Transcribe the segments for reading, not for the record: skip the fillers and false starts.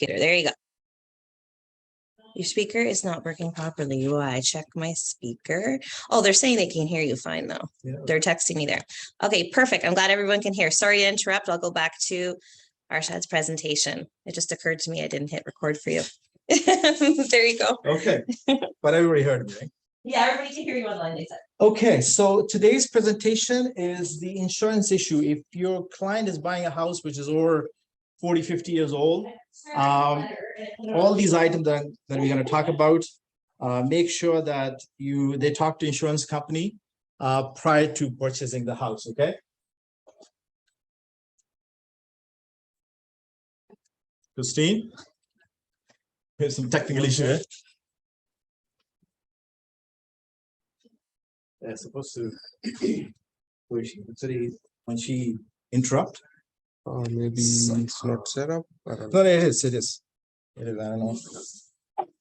computer. There you go. Your speaker is not working properly. Why? Check my speaker. Oh, they're saying they can hear you fine though. Yeah. They're texting me there. Okay, perfect. I'm glad everyone can hear. Sorry to interrupt. I'll go back to Arshad's presentation. It just occurred to me I didn't hit record for you. There you go. Okay, but everybody heard me, right? Yeah, everybody can hear you online, they said. Okay, so today's presentation is the insurance issue. If your client is buying a house which is over 40, 50 years old, all these items that we're going to talk about, make sure that they talk to insurance company prior to purchasing the house, okay? Christine? Here's some technical issue here. They're supposed to when she interrupt. Maybe it's not set up. No, it is. It is. It is. I don't know.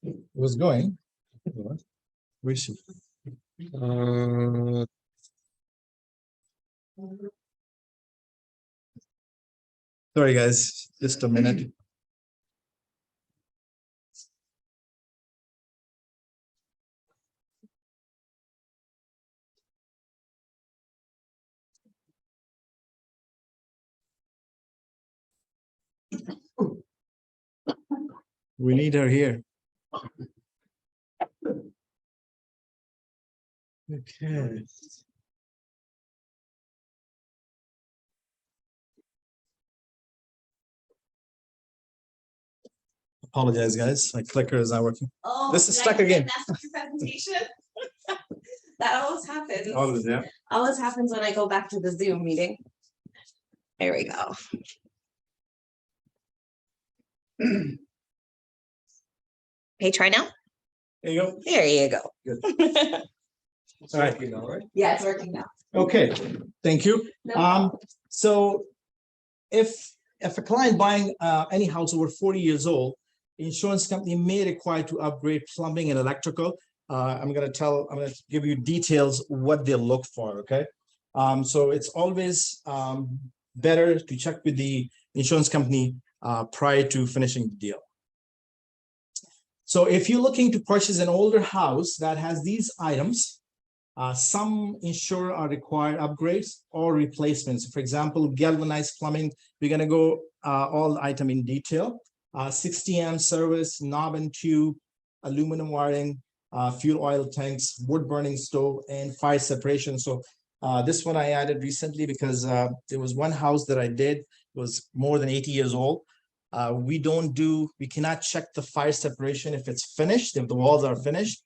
It was going. Where is she? Sorry, guys. Just a minute. We need her here. Okay. Apologize, guys. My clicker is not working. Oh, this is stuck again. That's your presentation. That always happens. Always, yeah. Always happens when I go back to the Zoom meeting. There we go. Okay, try now. There you go. There you go. Good. All right. Yeah, it's working now. Okay, thank you. No. So if a client buying any house over 40 years old, the insurance company may require to upgrade plumbing and electrical. I'm going to give you details what they look for. Okay. So it's always better to check with the insurance company prior to finishing the deal. So if you're looking to purchase an older house that has these items, some insurer are required upgrades or replacements. For example, galvanized plumbing, we're going to go all the item in detail. 60 amp service, knob and tube, aluminum wiring, fuel oil tanks, wood burning stove, and fire separation. So this one I added recently because there was one house that I did, it was more than 80 years old. We cannot check the fire separation if it's finished, if the walls are finished,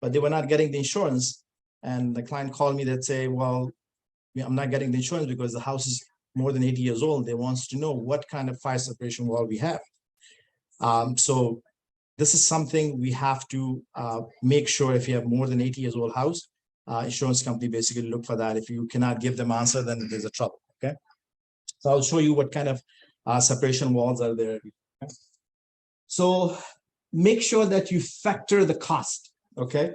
but they were not getting the insurance. And the client called me that say, well, I'm not getting the insurance because the house is more than 80 years old. They wants to know what kind of fire separation wall we have. So this is something we have to make sure if you have more than 80 years old house, insurance company basically look for that. If you cannot give them answer, then there's a trouble, okay? So I'll show you what kind of separation walls are there. Okay? So make sure that you factor the cost, okay,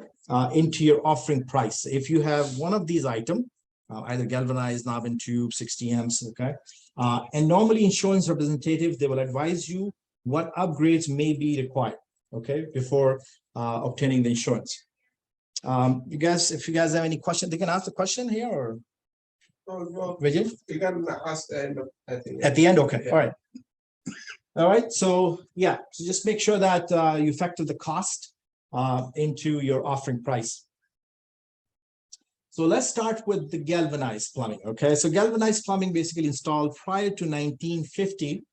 into your offering price. If you have one of these items, either galvanized, knob and tube, 60 amps, okay, and normally insurance representatives, they will advise you what upgrades may be required, okay, before obtaining the insurance. If you guys have any questions, they can ask the question here or Vijay? You can ask at the end, I think. At the end, okay, Yeah. All right, so yeah, so just make sure that you factor the cost into your offering price. So let's start with the galvanized plumbing, okay? So galvanized plumbing basically installed prior to 1950.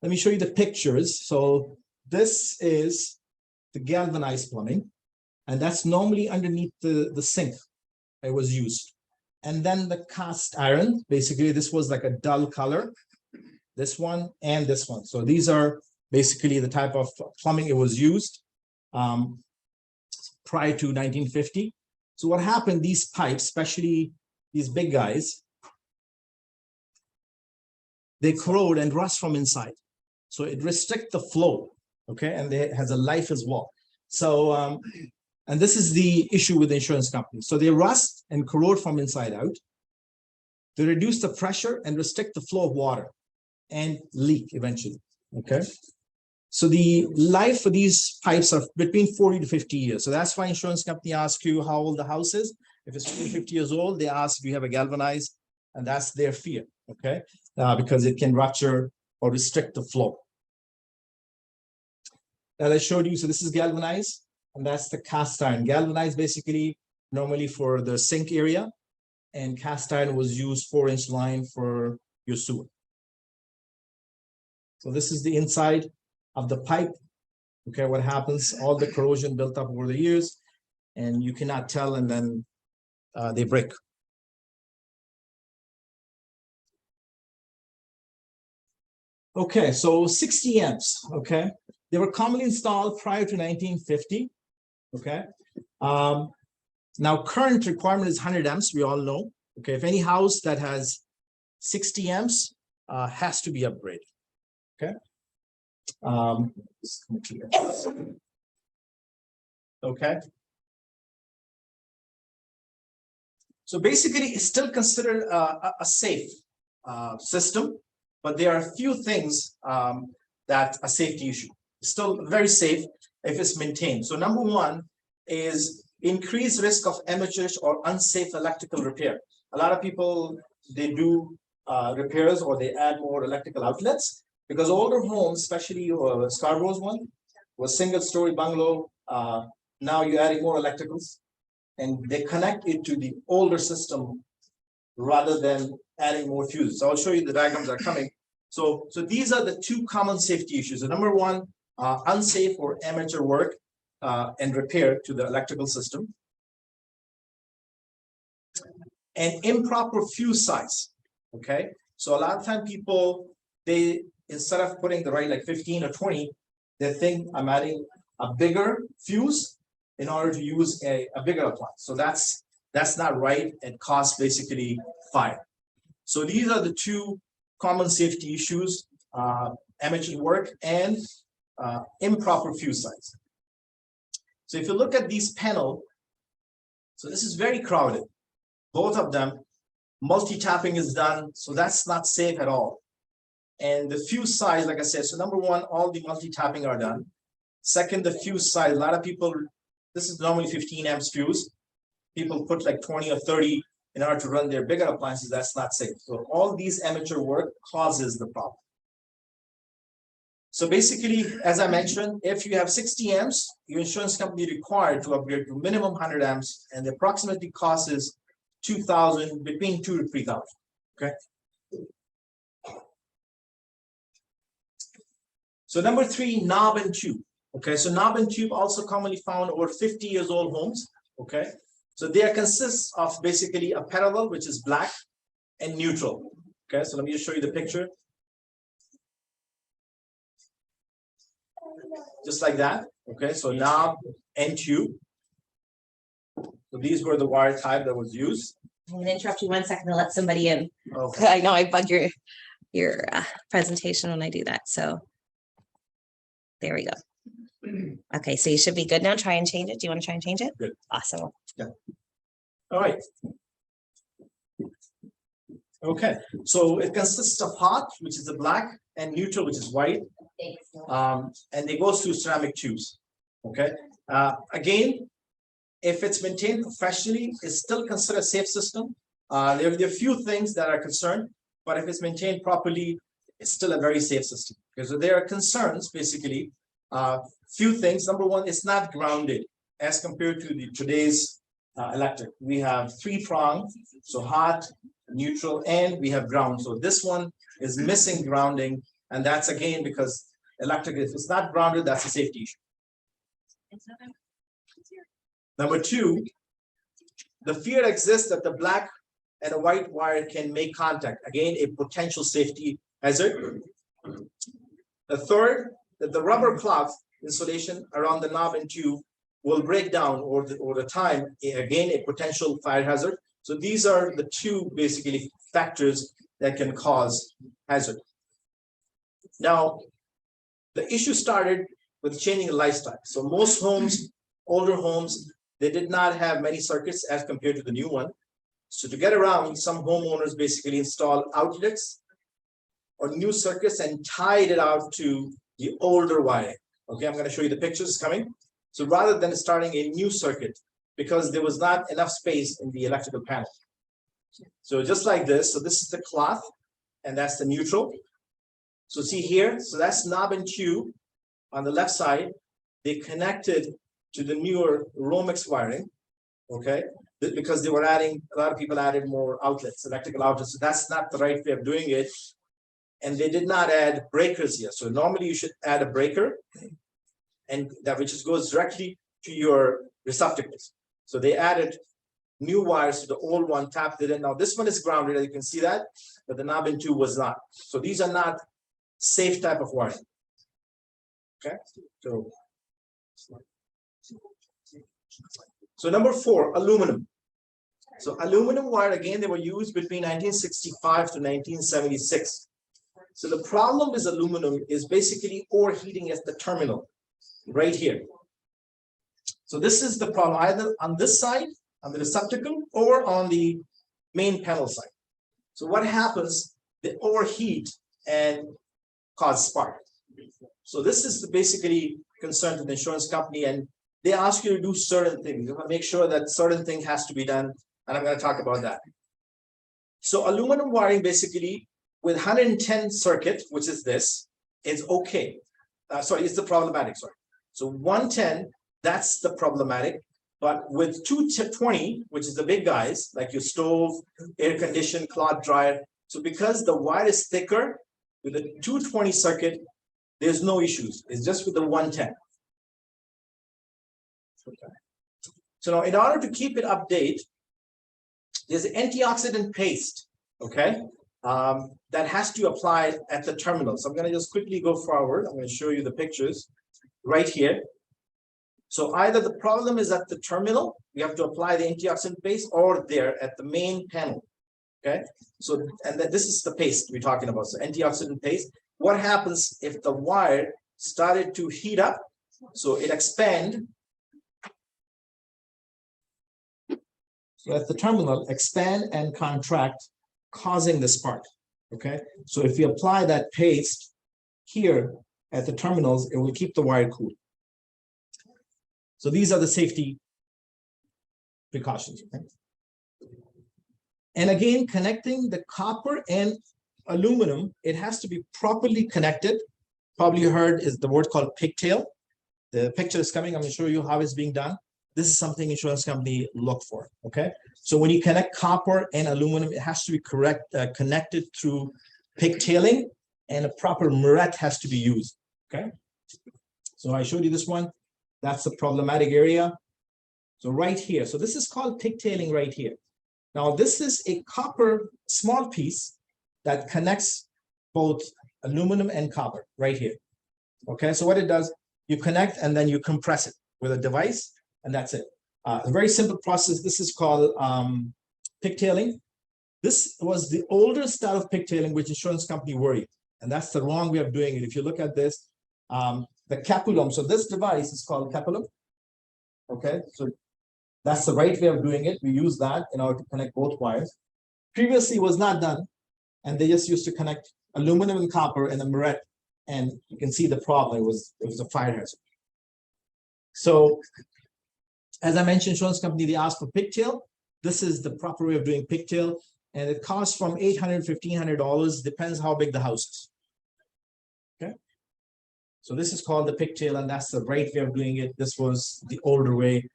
Let me show you the pictures. So this is the galvanized plumbing, and that's normally underneath the sink it was used. And then the cast iron, basically this was like a dull color, this one and this one. So these are basically the type of plumbing it was used prior to 1950. So what happened, these pipes, especially these big guys, they corrode and rust from inside. So it restricts the flow, okay? And it has a life as well. So, and this is the issue with the insurance company. So they rust and corrode from inside out. They reduce the pressure and restrict the flow of water and leak eventually, okay? So the life for these pipes are between 40 to 50 years. So that's why insurance company asks you how old the house is. If it's 40 to 50 years old, they ask if you have a galvanized, and that's their fear, okay? Because it can rupture or restrict the flow. As I showed you, so this is galvanized, and that's the cast iron. Galvanized basically normally for the sink area, and cast iron was used 4-inch line for your sewer. So this is the inside of the pipe. Okay, what happens? All the corrosion built up over the years, and you cannot tell, and then they break. Okay, so 60 amps. Okay, they were commonly installed prior to 1950. Okay, now current requirement is 100 amps. We all know. Okay, if any house that has 60 amps has to be upgraded. Okay. Okay. So basically, it's still considered a safe system, but there are a few things that a safety issue. It's still very safe if it's maintained. So number one is increased risk of amateurish or unsafe electrical repair. A lot of people, they do repairs or they add more electrical outlets because older homes, especially Scarborough's one, was single-story bungalow. Now you're adding more electricals, and they connect it to the older system rather than adding more fuses. So I'll show you the diagrams that are coming. So these are the two common safety issues. So number one, unsafe or amateur work and repair to the electrical system. And improper fuse size, okay? So a lot of time people, they, instead of putting the right like 15 or 20, they think I'm adding a bigger fuse in order to use a bigger appliance. So that's not right. It causes basically fire. So these are the two common safety issues, amateur work and improper fuse size. So if you look at these panel, so this is very crowded. Both of them, multi-tapping is done, so that's not safe at all. And the fuse size, like I said, so number one, all the multi-tapping are done. Second, the fuse size, a lot of people, this is normally 15 amps fuse. People put like 20 or 30 in order to run their bigger appliances, that's not safe. So all these amateur work causes the problem. So basically, as I mentioned, if you have 60 amps, your insurance company required to upgrade to minimum 100 amps, and the approximately cost is 2,000, between 2,000 to 3,000. Okay. So number three, knob and tube. Okay, so knob and tube also commonly found over 50 years old homes. Okay, so they consists of basically a parallel, which is black, and neutral. Okay, so let me just show you the picture. Just like that. Okay, so knob and tube. So these were the wire type that was used. I'm gonna interrupt you 1 second to let somebody in. Okay. I know I bug your presentation when I do that, so. There we go. Okay, so you should be good now. Try and change it. Do you want to try and change it? Good. Awesome. All right. Okay, so it consists of hot, which is the black, and neutral, which is white. And they go through ceramic tubes. Okay. Again, if it's maintained professionally, it's still considered a safe system. There are a few things that are concerned, but if it's maintained properly, it's still a very safe system. Because there are concerns, basically, few things. Number one, it's not grounded as compared to the today's electric. We have 3-prong, so hot, neutral, and we have ground. So this one is missing grounding, and that's again because electric, if it's not grounded, that's a safety issue. Number two, the fear exists that the black and a white wire can make contact. Again, a potential safety hazard. The third, that the rubber cloth insulation around the knob and tube will break down over the time, again, a potential fire hazard. So these are the two basically factors that can cause hazard. Now, the issue started with changing the lifestyle. So most homes, older homes, they did not have many circuits as compared to the new one. So to get around, some homeowners basically installed outlets or new circuits and tied it out to the older wiring. Okay, I'm going to show you the pictures coming. So rather than starting a new circuit, because there was not enough space in the electrical panel. So just like this, so this is the cloth, and that's the neutral. So see here, so that's knob and tube on the left side. They connected to the newer Romex wiring, okay? Because they were adding, a lot of people added more outlets, electrical outlets. So that's not the right way of doing it. And they did not add breakers here. So normally you should add a breaker, and that which just goes directly to your receptacles. So they added new wires to the old one, tapped it in. Now this one is grounded, as you can see that, but the knob and tube was not. So these are not safe type of wiring. Okay, so number 4, aluminum. So aluminum wire, again, they were used between 1965 to 1976. So the problem with aluminum is basically overheating at the terminal right here. So this is the problem, either on this side, on the receptacle, or on the main panel side. So what happens, they overheat and cause spark. So this is basically concern to the insurance company, and they ask you to do certain things. You want to make sure that certain thing has to be done, and I'm going to talk about that. So aluminum wiring, basically with 110 circuit, which is this, is okay. Sorry, it's the problematic, sorry. So 110, that's the problematic. But with 220, which is the big guys, like your stove, air conditioned, cloth dryer. So because the wire is thicker, with the 220 circuit, there's no issues. It's just with the 110. Okay. So now in order to keep it update, there's an antioxidant paste, okay, that has to apply at the terminal. So I'm going to just quickly go forward. I'm going to show you the pictures right here. So either the problem is at the terminal, we have to apply the antioxidant paste, or there at the main panel. Okay, so and then this is the paste we're talking about. So antioxidant paste. What happens if the wire started to heat up? So it expand. So at the terminal, expand and contract, causing the spark. Okay, so if you apply that paste here at the terminals, it will keep the wire cool. So these are the safety precautions. Okay? And again, connecting the copper and aluminum, it has to be properly connected. Probably you heard is the word called pigtail. The picture is coming. I'm going to show you how it's being done. This is something insurance company look for. Okay, so when you connect copper and aluminum, it has to be connected through pigtailing, and a proper murret has to be used. Okay, so I showed you this one. That's the problematic area. So right here, so this is called pigtailing right here. Now this is a copper small piece that connects both aluminum and copper right here. Okay, so what it does, you connect and then you compress it with a device, and that's it. A very simple process. This is called pigtailing. This was the older style of pigtailing which insurance company worried, and that's the wrong way of doing it. If you look at this, the capulum. So this device is called capulum. Okay, so that's the right way of doing it. We use that in order to connect both wires. Previously, it was not done, and they just used to connect aluminum and copper and the murret, and you can see the problem. It was a fire hazard. So, as I mentioned, insurance company, they asked for pigtail. This is the proper way of doing pigtail, and it costs from $800 to $1,500. Depends how big the house is. Okay. So this is called the pigtail, and that's the right way of doing it. This was the older way,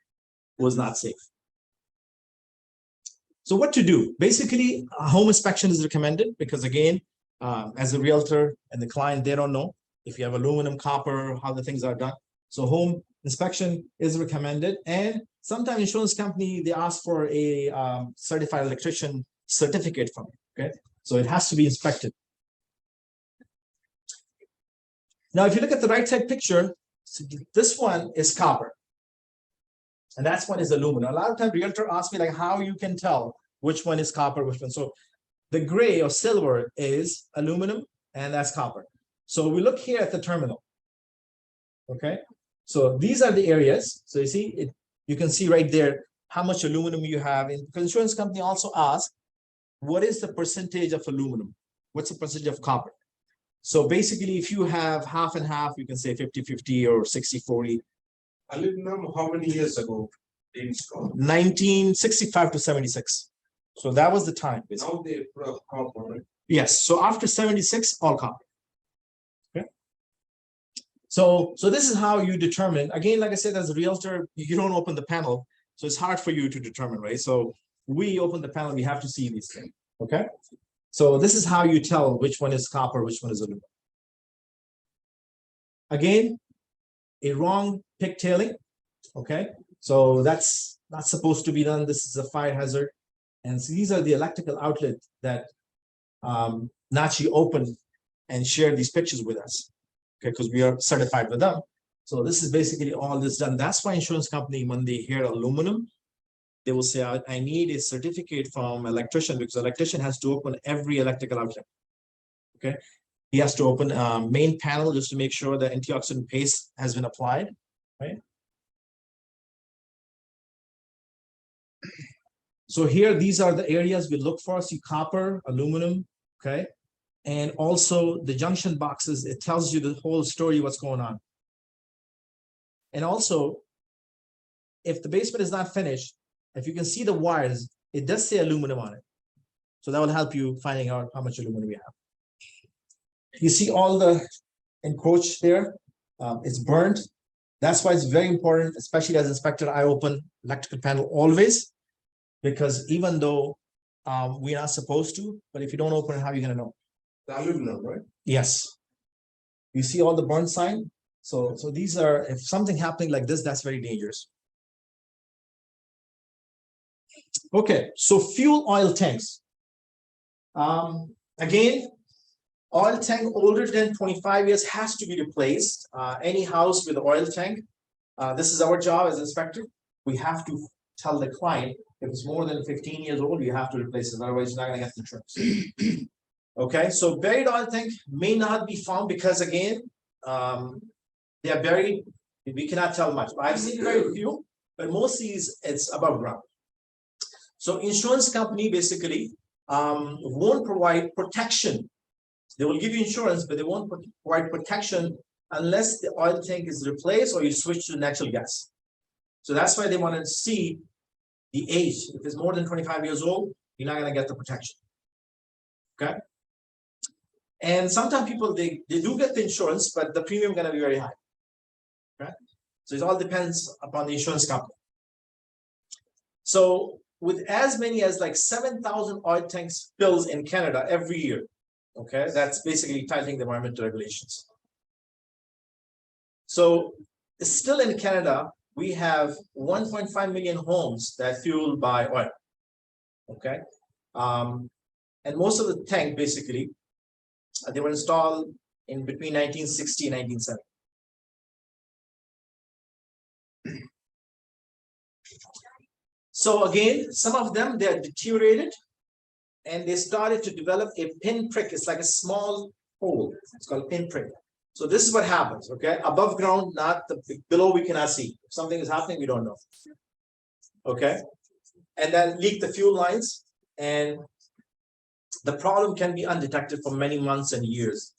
was not safe. So what to do? Basically, a home inspection is recommended because, again, as a realtor and the client, they don't know if you have aluminum, copper, how the things are done. So home inspection is recommended. And sometimes insurance company, they ask for a certified electrician certificate from you. Okay, so it has to be inspected. Now, if you look at the right side picture, so this one is copper. And that's one is aluminum. A lot of times realtor asks me like how you can tell which one is copper, which one. So the gray or silver is aluminum, and that's copper. So we look here at the terminal. Okay, so these are the areas. So you see it, you can see right there how much aluminum you have. And the insurance company also asks, what is the percentage of aluminum? What's the percentage of copper? So basically, if you have half and half, you can say 50-50 or 60-40. I didn't know how many years ago they installed. 1965 to 76. So that was the time. Basically. Now they put a copper, right? Yes. So after 76, all copper. Okay. So this is how you determine. Again, like I said, as a realtor, you don't open the panel, so it's hard for you to determine, right? So we open the panel, we have to see these things. Okay. So this is how you tell which one is copper, which one is aluminum. Again, a wrong pigtailing. Okay. So that's not supposed to be done. This is a fire hazard. And so these are the electrical outlets that Nachi opened and shared these pictures with us, okay, because we are certified with them. So this is basically all this done. That's why insurance company, when they hear aluminum, they will say, I need a certificate from electrician, because electrician has to open every electrical outlet. Okay, he has to open main panel just to make sure the antioxidant paste has been applied, right? So here, these are the areas we look for. See, copper, aluminum, okay? And also the junction boxes, it tells you the whole story, what's going on. And also, if the basement is not finished, if you can see the wires, it does say aluminum on it. So that will help you finding out how much aluminum we have. You see all the encroach there, it's burnt. That's why it's very important, especially as inspector, I open electrical panel always. Because even though we're not supposed to, but if you don't open it, how are you going to know? The aluminum, right? Yes. You see all the burn sign? So these are, if something happening like this, that's very dangerous. Okay, so fuel oil tanks. Again, oil tank older than 25 years has to be replaced. Any house with oil tank, this is our job as inspector. We have to tell the client, if it's more than 15 years old, you have to replace it. Otherwise, you're not going to get insurance. Okay, so buried oil tank may not be found because, again, they are buried. We cannot tell much. I've seen very few, but mostly it's above ground. So insurance company basically won't provide protection. They will give you insurance, but they won't provide protection unless the oil tank is replaced or you switch to natural gas. So that's why they want to see the age. If it's more than 25 years old, you're not going to get the protection. Okay. And sometimes people, they do get the insurance, but the premium going to be very high. Okay. So it all depends upon the insurance company. So with as many as like 7,000 oil tank spills in Canada every year. Okay. That's basically tightening the environmental regulations. So still in Canada, we have 1.5 million homes that fueled by oil. Okay. And most of the tank basically, they were installed in between 1960 and 1970. So again, some of them, they are deteriorated and they started to develop a pinprick. It's like a small hole. It's called pinprick. So this is what happens, okay? Above ground, not the below, we cannot see. If something is happening, we don't know. Okay. And then leak the fuel lines, and the problem can be undetected for many months and years.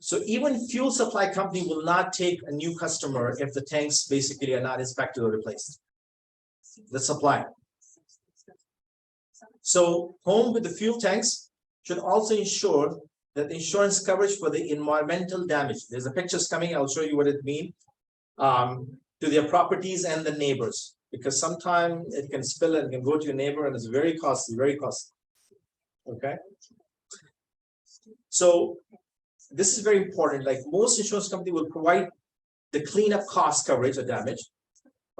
So even fuel supply company will not take a new customer if the tanks basically are not inspected or replaced. The supply. So home with the fuel tanks should also ensure that the insurance coverage for the environmental damage. There's a pictures coming. I'll show you what it means to their properties and the neighbors, because sometimes it can spill and can go to your neighbor, and it's very costly, very costly. Okay. So this is very important. Like most insurance company will provide the cleanup cost coverage of damage.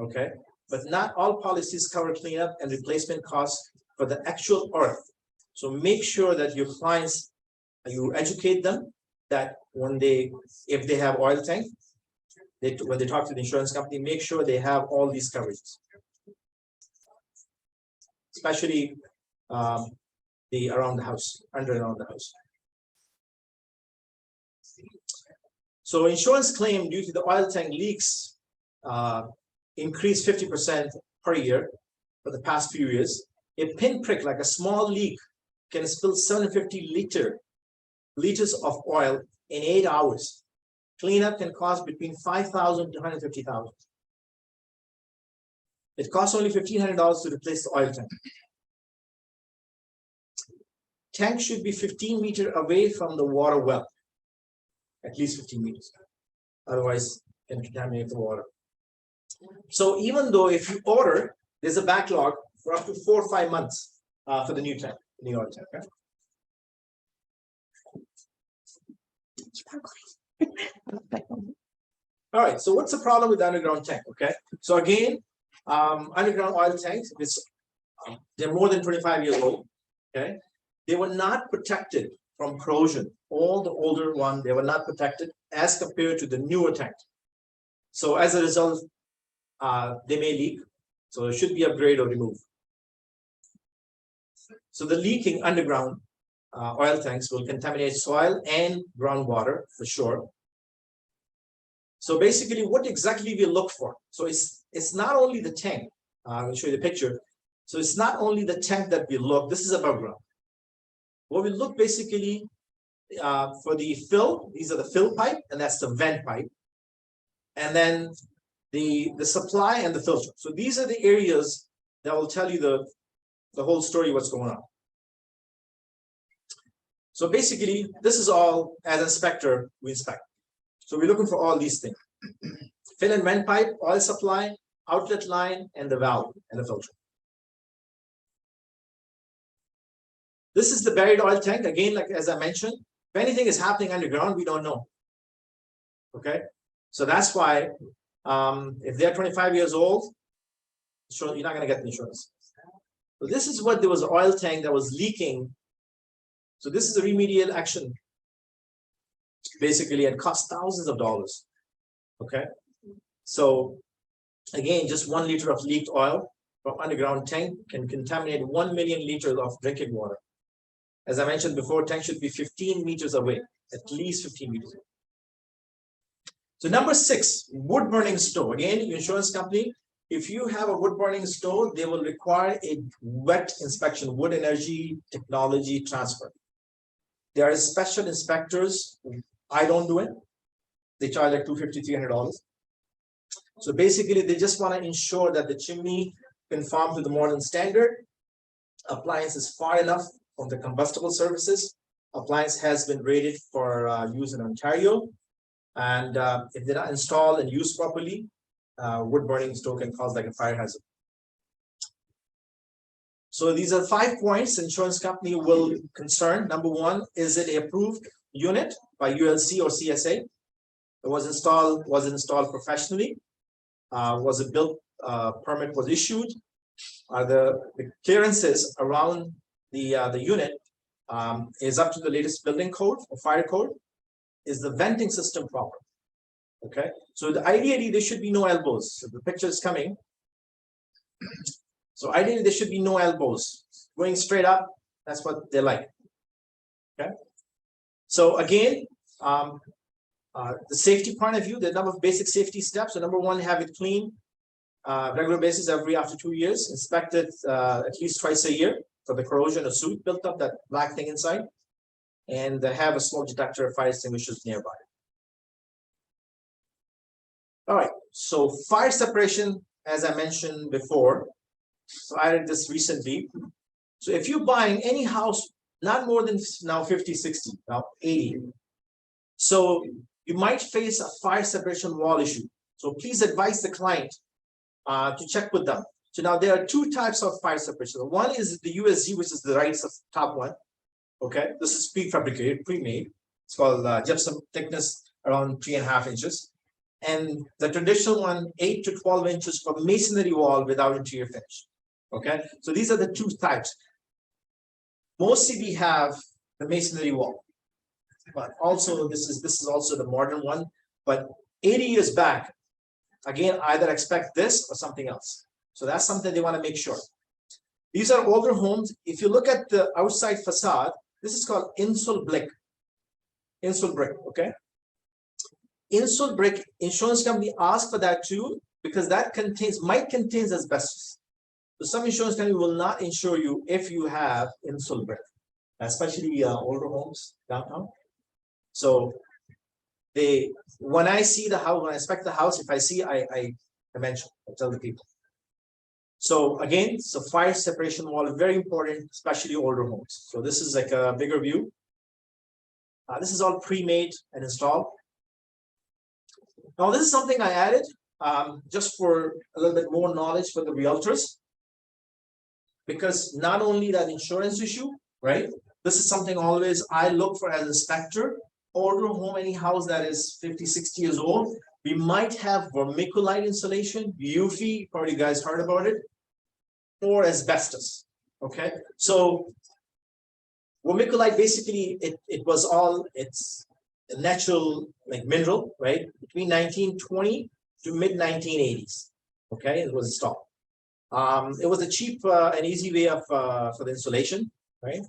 Okay. But not all policies cover cleanup and replacement costs for the actual earth. So make sure that your clients, you educate them that when if they have oil tank, when they talk to the insurance company, make sure they have all these coverages, especially the around the house, under and around the house. So insurance claim due to the oil tank leaks increased 50% per year for the past few years. A pinprick, like a small leak, can spill 750 liter liters of oil in 8 hours. Cleanup can cost between $5,000 to $150,000. It costs only $1,500 to replace the oil tank. Tank should be 15 meters away from the water well, at least 15 meters. Otherwise, it can contaminate the water. So even though if you order, there's a backlog for up to 4 or 5 months for the new tank, the new oil tank. Okay? All right, so what's the problem with the underground tank? Okay, so again, underground oil tanks, they're more than 25 years old. Okay, they were not protected from corrosion. All the older ones, they were not protected as compared to the newer tank. So as a result, they may leak. So it should be upgraded or removed. So the leaking underground oil tanks will contaminate soil and groundwater for sure. So basically, what exactly we look for? So it's not only the tank. I'll show you the picture. So it's not only the tank that we look. This is above ground. What we look basically for the fill. These are the fill pipe, and that's the vent pipe. And then the supply and the filter. So these are the areas that will tell you the whole story, what's going on. So basically, this is all, as inspector, we inspect. So we're looking for all these things. Fill and vent pipe, oil supply, outlet line, and the valve and the filter. This is the buried oil tank. Again, like as I mentioned, if anything is happening underground, we don't know. Okay, so that's why if they're 25 years old, you're not going to get the insurance. So this is what there was an oil tank that was leaking. So this is a remedial action. Basically, it cost thousands of dollars. Okay, so again, just 1 liter of leaked oil from underground tank can contaminate 1 million liters of drinking water. As I mentioned before, tank should be 15 meters away, at least 15 meters away. So number 6, wood burning stove. Again, your insurance company, if you have a wood burning stove, they will require a wet inspection, wood energy technology transfer. There are special inspectors. I don't do it. They charge like $250, $300. So basically, they just want to ensure that the chimney conforms to the modern standard. Appliance is far enough from the combustible surfaces. Appliance has been rated for use in Ontario. And if they're not installed and used properly, wood burning stove can cause like a fire hazard. So these are 5 points insurance company will concern. Number 1, is it an approved unit by ULC or CSA? It was installed professionally. Was it built? Permit was issued. Are the clearances around the unit is up to the latest building code or fire code? Is the venting system proper? Okay, so ideally there should be no elbows. So the picture is coming. So ideally there should be no elbows going straight up. That's what they like. Okay, so again, the safety point of view, the number of basic safety steps. So number 1, have it clean regular basis after 2 years. Inspect it at least twice a year for the corrosion or soot built up, that black thing inside. And have a smoke detector, fire extinguishers nearby. All right, so fire separation, as I mentioned before, so I did this recently. So if you're buying any house, not more than now 50, 60, now 80, so you might face a fire separation wall issue. So please advise the client to check with them. So now there are 2 types of fire separation. One is the USG, which is the right top one. Okay, this is prefabricated, pre-made. It's called gypsum thickness around 3.5 inches. And the traditional one, 8 to 12 inches for masonry wall without interior finish. Okay, so these are the 2 types. Mostly we have the masonry wall, but also this is also the modern one. But 80 years back, again, either expect this or something else. So that's something they want to make sure. These are older homes. If you look at the outside facade, this is called insul brick. Insul brick, okay? Insul brick, insurance company asks for that too, because that might contain asbestos. So some insurance company will not insure you if you have insul brick, especially older homes downtown. So when I see the house, when I inspect the house, if I see, I mention, I tell the people. So again, so fire separation wall, very important, especially older homes. So this is like a bigger view. This is all pre-made and installed. Now this is something I added just for a little bit more knowledge for the realtors. Because not only that insurance issue, right? This is something always I look for as an inspector. Older home, any house that is 50, 60 years old, we might have vermiculite insulation, UFI, probably you guys heard about it, or asbestos. Okay, so vermiculite basically it's a natural like mineral, right? Between 1920 to mid 1980s. Okay, it was installed. It was a cheap and easy way of for the insulation, right?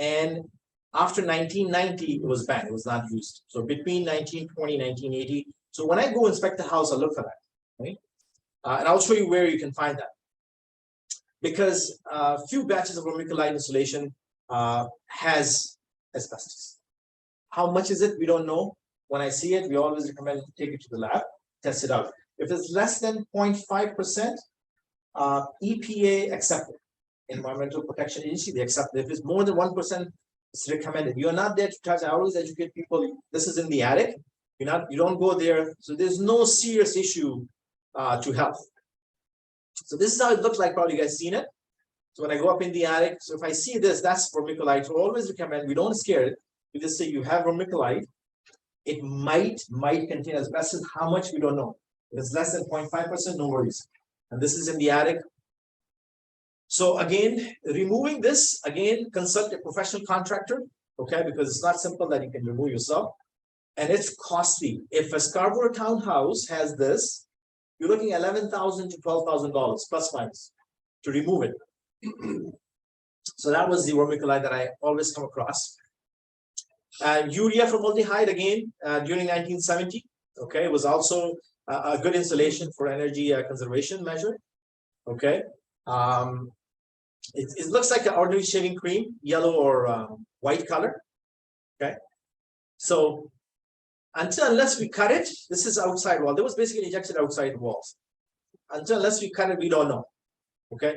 And after 1990, it was banned. It was not used. So between 1920, 1980. So when I go inspect the house, I look for that, right? And I'll show you where you can find that. Because a few batches of vermiculite insulation has asbestos. How much is it? We don't know. When I see it, we always recommend take it to the lab, test it out. If it's less than 0.5%, EPA accepted. Environmental Protection Agency, they accept it. If it's more than 1%, it's recommended. You're not there to touch. I always educate people. This is in the attic. You don't go there. So there's no serious issue to health. So this is how it looks like. Probably you guys seen it. So when I go up in the attic, so if I see this, that's vermiculite. So always recommend we don't scare it. We just say you have vermiculite. It might contain asbestos. How much we don't know. If it's less than 0.5%, no worries. And this is in the attic. So again, removing this, again, consult a professional contractor, okay, because it's not simple that you can remove yourself. And it's costly. If a Scarborough townhouse has this, you're looking at $11,000 to $12,000 plus minus to remove it. So that was the vermiculite that I always come across. Urea formaldehyde, again, during 1970, okay, it was also a good insulation for energy conservation measure, okay. It looks like an ordinary shaving cream, yellow or white color. Okay, so unless we cut it, this is outside wall. There was basically injected outside walls. Unless we cut it, we don't know. Okay,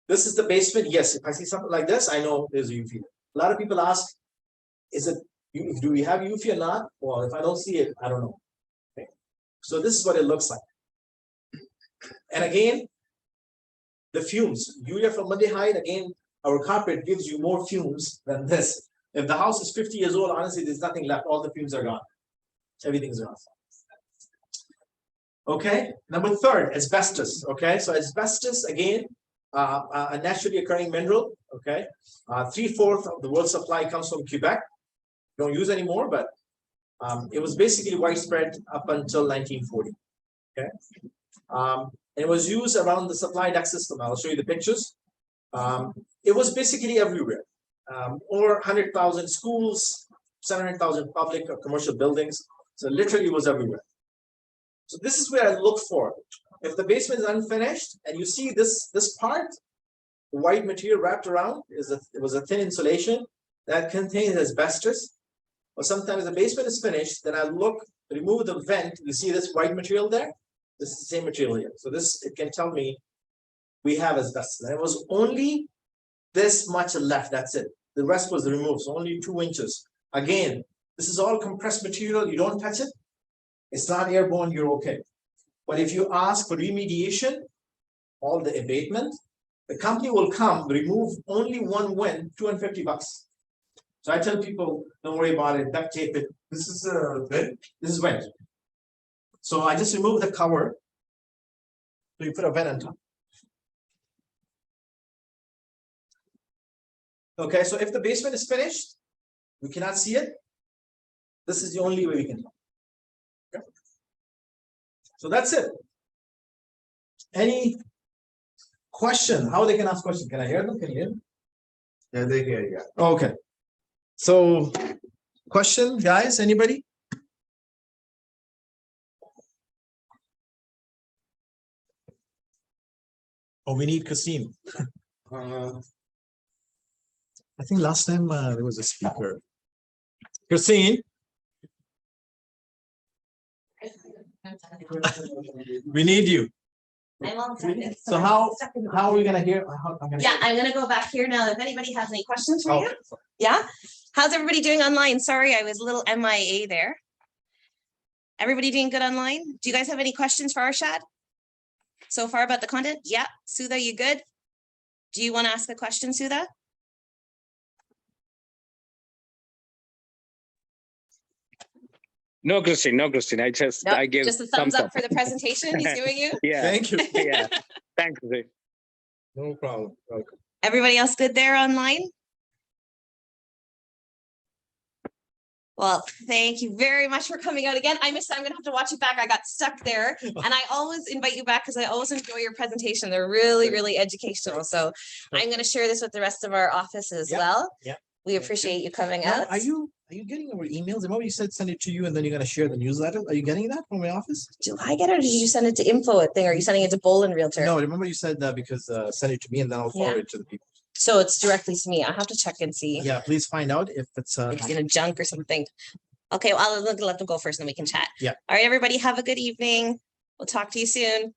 this is the basement. Yes, if I see something like this, I know there's a UV. A lot of people ask, do we have UV or not? Well, if I don't see it, I don't know. Okay, so this is what it looks like. And again, the fumes, urea formaldehyde, again, our carpet gives you more fumes than this. If the house is 50 years old, honestly, there's nothing left. All the fumes are gone. Everything's gone. Okay, number third, asbestos. Okay, so asbestos, again, a naturally occurring mineral. Okay, 3/4 of the world's supply comes from Quebec. Don't use anymore, but it was basically widespread up until 1940. Okay. It was used around the supply duct system. I'll show you the pictures. It was basically everywhere. Over 100,000 schools, 700,000 public or commercial buildings. So literally it was everywhere. So this is where I look for. If the basement is unfinished and you see this part, the white material wrapped around it was a thin insulation that contains asbestos. Or sometimes the basement is finished, then I remove the vent. You see this white material there? This is the same material here. So it can tell me we have asbestos. And it was only this much left. That's it. The rest was removed. So only 2 inches. Again, this is all compressed material. You don't touch it. It's not airborne. You're okay. But if you ask for remediation, all the abatement, the company will come remove only one win, $250. So I tell people, don't worry about it. Duct tape it. This is vent. This is vent. So I just remove the cover. So you put a vent on top. Okay, so if the basement is finished, we cannot see it. This is the only way we can do. Okay. So that's it. Any question? How they can ask questions? Can I hear them? Can you hear them? Yeah, they hear you. Okay. So question, guys, anybody? Oh, we need Kasim. I think last time there was a speaker. Christine, we need you. I'm all set. So how are we gonna hear? Yeah, I'm gonna go back here now. If anybody has any questions for you. Okay. Yeah, how's everybody doing online? Sorry, I was a little MIA there. Everybody doing good online? Do you guys have any questions for Arshad? So far about the content? Yeah, Sudha, you good? Do you want to ask a question, Sudha? No, Christine, I just, Nope, I give just a thumbs up for the presentation he's doing you. Yeah, Thank you. yeah. Thanks, Christine. No problem. Welcome. Everybody else good there online? Well, thank you very much for coming out again. I missed it. I'm gonna have to watch it back. I got stuck there. And I always invite you back because I always enjoy your presentation. They're really, really educational. So I'm gonna share this with the rest of our office as Yep, well. yep. We appreciate you coming Now, out. are you getting our emails? Remember you said send it to you and then you're gonna share the newsletter? Are you getting that from my office? Do I get it or did you send it to info thing? Or are you sending it to Bolin Realtor? No, remember you said that because send it to me and then I'll forward Yeah. it to the people. So it's directly to me. I have to check and see. Yeah, please find out if it's It's in a junk or something. Okay, well, I'll let them go first and then we can chat. Yeah. All right, everybody, have a good evening. We'll talk to you soon.